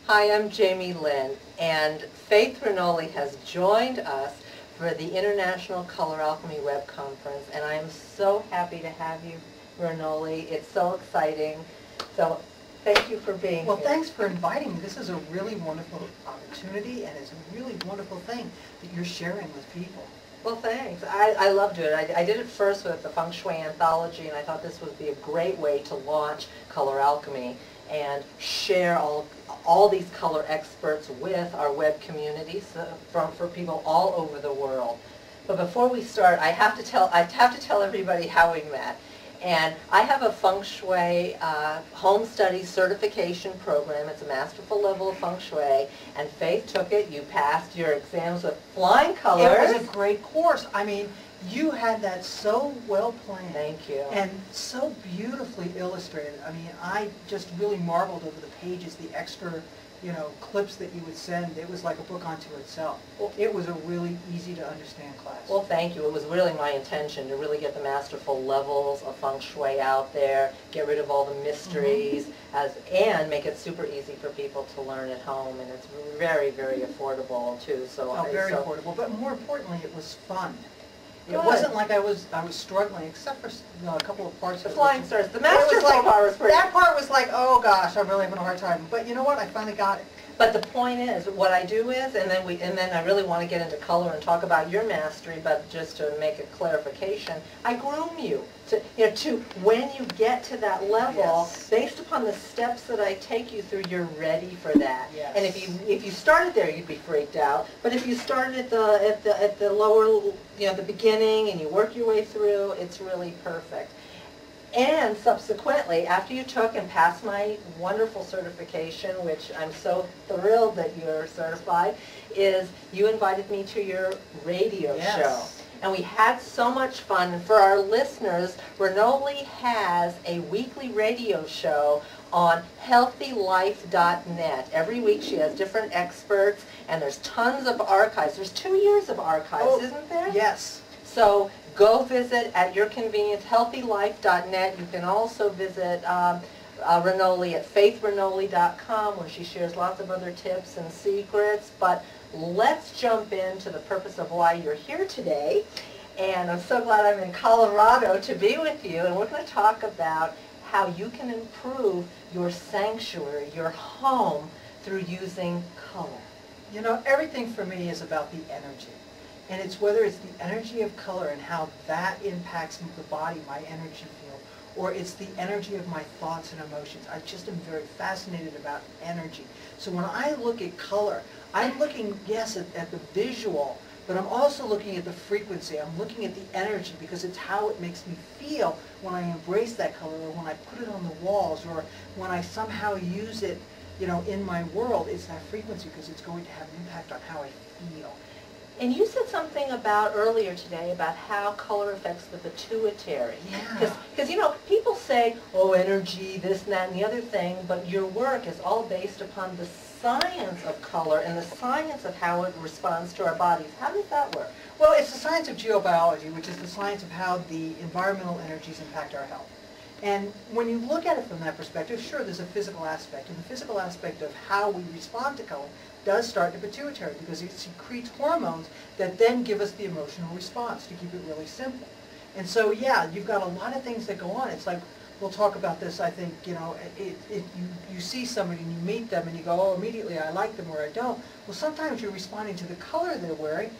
Hi, I'm Jamie Lynn, and Faith Ranoli has joined us for the International Color Alchemy Web Conference, and I am so happy to have you, Ranoli. It's so exciting. So thank you for being Well, here. thanks for inviting me. This is a really wonderful opportunity, and it's a really wonderful thing that you're sharing with people. Well, thanks. I love doing it. I did it first with the Feng Shui Anthology, and I thought this would be a great way to launch Color Alchemy and share all these color experts with our web communities for people all over the world. But before we start, I have to tell everybody how we met. And I have a Feng Shui home study certification program. It's a masterful level of Feng Shui, and Faith took it. You passed your exams with flying colors. It was a great course. I mean, you had that so well planned. Thank you. And so beautifully illustrated. I mean, I just really marveled over the pages, the extra, clips that you would send. It was like a book unto itself. It was a really easy to understand class. Well, thank you. It was really my intention to really get the masterful levels of Feng Shui out there, get rid of all the mysteries, and make it super easy for people to learn at home. And it's very, very affordable too. Very affordable. But more importantly, it was fun. It Good. wasn't like I was struggling, except for a couple of parts. The flying stars. The masterful part was pretty. That part was like, oh gosh, I'm really having a hard time. But you know what? I finally got it. But the point is, what I do is, and then I really want to get into color and talk about your mastery. But just to make a clarification, I groom you to when you get to that level, Yes. based upon the steps that I take you through, you're ready for that. Yes. And if you started there, you'd be freaked out. But if you started at the lower, the beginning, and you work your way through, it's really perfect. And subsequently, after you took and passed my wonderful certification, which I'm so thrilled that you're certified, is you invited me to your radio show. And we had so much fun. And for our listeners, Ranoli has a weekly radio show on healthylife.net. Every week she has different experts, and there's tons of archives. There's 2 years of archives, isn't there? Yes. So go visit at your convenience, healthylife.net. You can also visit Ranoli at faithranoli.com, where she shares lots of other tips and secrets. But let's jump into the purpose of why you're here today. And I'm so glad I'm in Colorado to be with you. And we're going to talk about how you can improve your sanctuary, your home, through using color. Everything for me is about the energy. And it's whether it's the energy of color and how that impacts the body, my energy field, or it's the energy of my thoughts and emotions. I just am very fascinated about energy. So when I look at color, I'm looking, yes, at the visual, but I'm also looking at the frequency. I'm looking at the energy, because it's how it makes me feel when I embrace that color, or when I put it on the walls, or when I somehow use it, in my world. It's that frequency, because it's going to have an impact on how I feel. And you said something earlier today about how color affects the pituitary. Yeah. Because, people say, oh, energy, this, and that, and the other thing, but your work is all based upon the science of color and the science of how it responds to our bodies. How does that work? Well, it's the science of geobiology, which is the science of how the environmental energies impact our health. And when you look at it from that perspective, sure, there's a physical aspect. And the physical aspect of how we respond to color does start in the pituitary, because it secretes hormones that then give us the emotional response, to keep it really simple. And so, yeah, you've got a lot of things that go on. It's like, we'll talk about this, I think, you see somebody and you meet them and you go, oh, immediately I like them or I don't. Well, sometimes you're responding to the color they're wearing,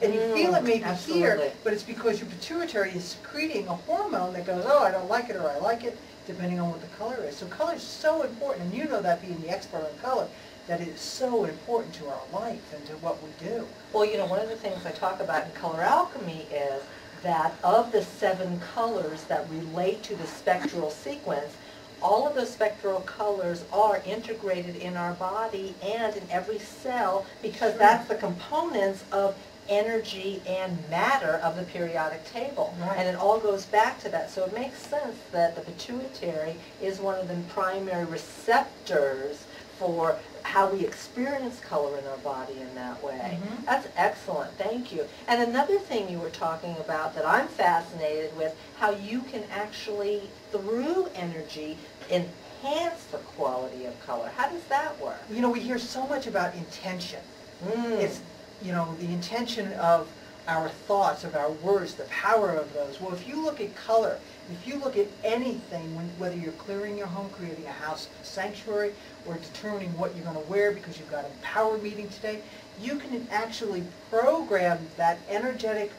and you feel it maybe here, but it's because your pituitary is secreting a hormone that goes, oh, I don't like it or I like it, depending on what the color is. So color is so important, and you know that, being the expert on color, that it is so important to our life and to what we do. Well, one of the things I talk about in color alchemy is that of the 7 colors that relate to the spectral sequence, all of those spectral colors are integrated in our body and in every cell, because that's the components of energy and matter of the periodic table. Right. And it all goes back to that. So it makes sense that the pituitary is one of the primary receptors for how we experience color in our body in that way. Mhm. That's excellent, thank you. And another thing you were talking about that I'm fascinated with, how you can actually, through energy, enhance the quality of color. How does that work? You know, we hear so much about intention. Mm. It's, you know, the intention of our thoughts, of our words, the power of those. Well, if you look at color, if you look at anything, whether you're clearing your home, creating a house sanctuary, or determining what you're going to wear because you've got a power meeting today, you can actually program that energetic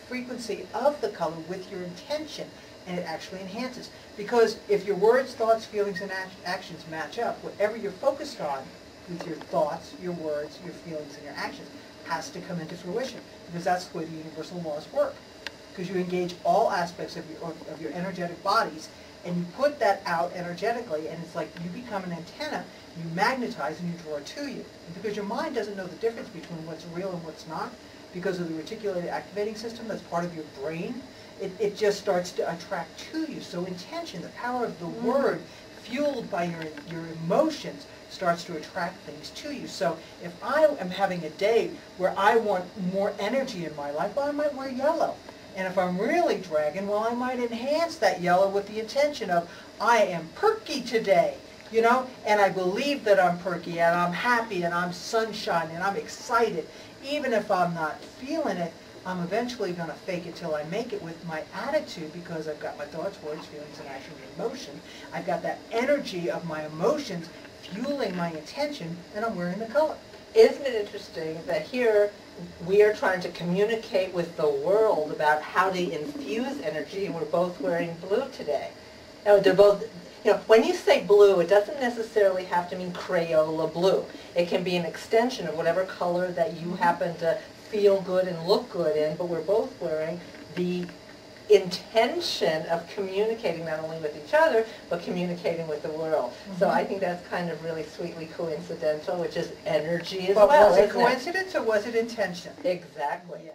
frequency of the color with your intention, and it actually enhances. Because if your words, thoughts, feelings, and actions match up, whatever you're focused on with your thoughts, your words, your feelings, and your actions has to come into fruition, because that's the way the universal laws work. Because you engage all aspects of your energetic bodies, and you put that out energetically, and it's like you become an antenna, you magnetize and you draw it to you. And because your mind doesn't know the difference between what's real and what's not, because of the reticulated activating system that's part of your brain, it just starts to attract to you. So intention, the power of the word, fueled by your emotions, starts to attract things to you. So if I am having a day where I want more energy in my life, well, I might wear yellow. And if I'm really dragging, well, I might enhance that yellow with the intention of, I am perky today, you know, and I believe that I'm perky, and I'm happy, and I'm sunshine, and I'm excited. Even if I'm not feeling it, I'm eventually going to fake it till I make it with my attitude, because I've got my thoughts, words, feelings, and actions, and emotion. I've got that energy of my emotions fueling my intention, and I'm wearing the color. Isn't it interesting that here we are trying to communicate with the world about how to infuse energy, and we're both wearing blue today. Now, they're both, you know, when you say blue, it doesn't necessarily have to mean Crayola blue. It can be an extension of whatever color that you happen to feel good and look good in, but we're both wearing the intention of communicating not only with each other, but communicating with the world. So I think that's kind of really sweetly coincidental, which is energy as well. But was it isn't it? coincidence or was it intention? Exactly. Yes.